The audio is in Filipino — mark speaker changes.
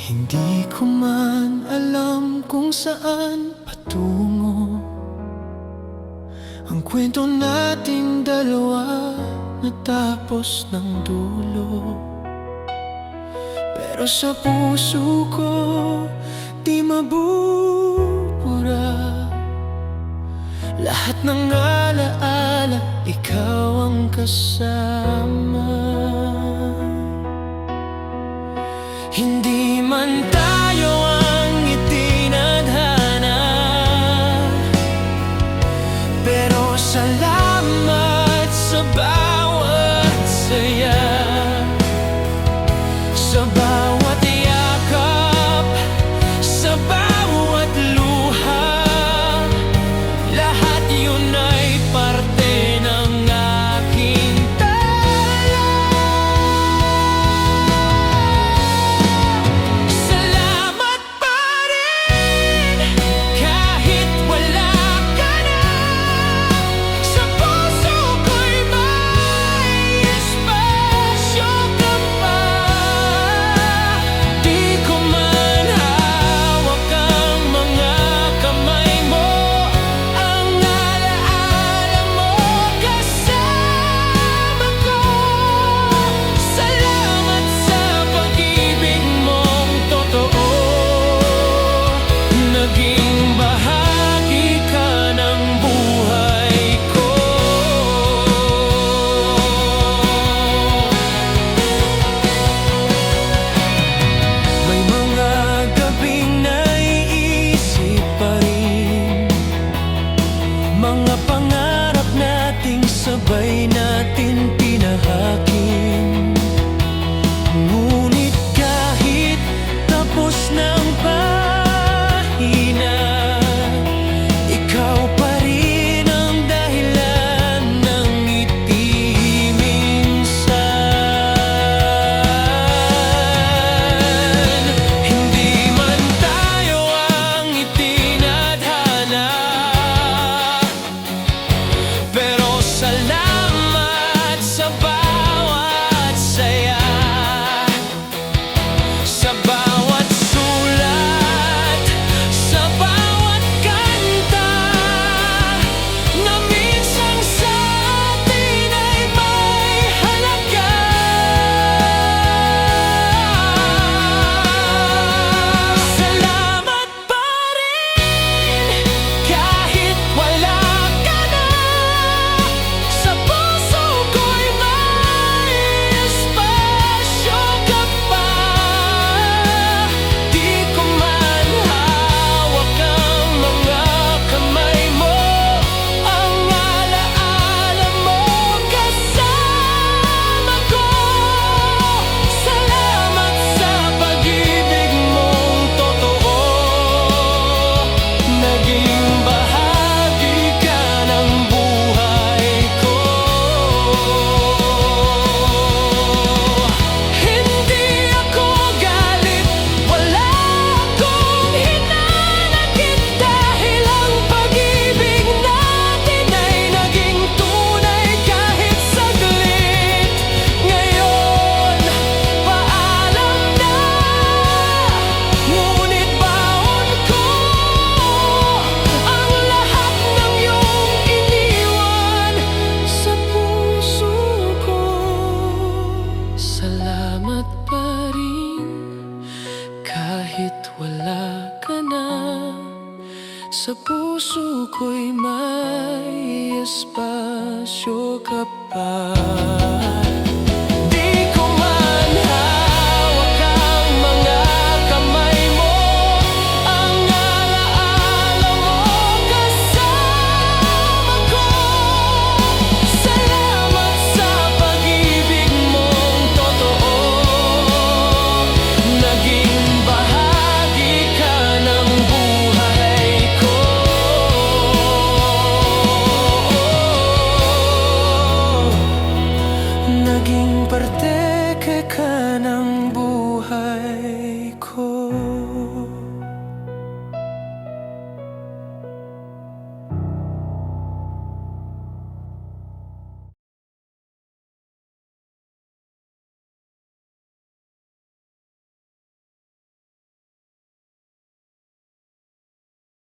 Speaker 1: Hindi ko man alam kung saan patungo ang kwento nating dalawa natapos ng dulo. Pero sa puso ko di mabubura lahat ng alaala, ikaw ang kasama. Hindi man tayo ang itinadhana, pero salamat sa bawat saya, sa bawat yakap, sa bawat luha. Lahat yun ay parte ng aking tala. Salamat pa rin kahit wala ka na. Sa puso ko'y may espasyo ka pa. Di ko man hawak ang mga kamay mo, ang alaala mo kasama ko. Salamat sa pag-ibig mong totoo. Naging bahagi ka ng buhay ko. May mga gabing naiisip pa rin, mga pangarap nating sabay natin pinahakin. Ngunit kahit tapos ng pahina, ikaw pa rin ang dahilan ng ngiti minsan. Hindi man tayo ang itinadhana, pero salamat sa bawat saya, sa bawat sulat, sa bawat kanta, na minsang sa atin ay may halaga. Salamat pa rin kahit wala ka na. Sa puso ko'y may espasyo ka pa. Di ko man hawak ang mga kamay mo, ang alaala mo kasama ko. Salamat sa pag-ibig mong totoo. Naging bahagi ka ng buhay ko. Hindi ako galit, wala akong hinanakit, dahil ang pag-ibig natin ay naging tunay kahit saglit. Ngayon, paalam na, ngunit baon ko ang lahat ng iyong iniwan sa puso ko. Salamat pa rin kahit wala ka na. Sa puso ko'y may espasyo ka pa. Di ko man hawak ang mga kamay mo, ang alaala mo kasama ko. Salamat sa pag-ibig mong totoo. Naging bahagi ka ng buhay ko. Naging parte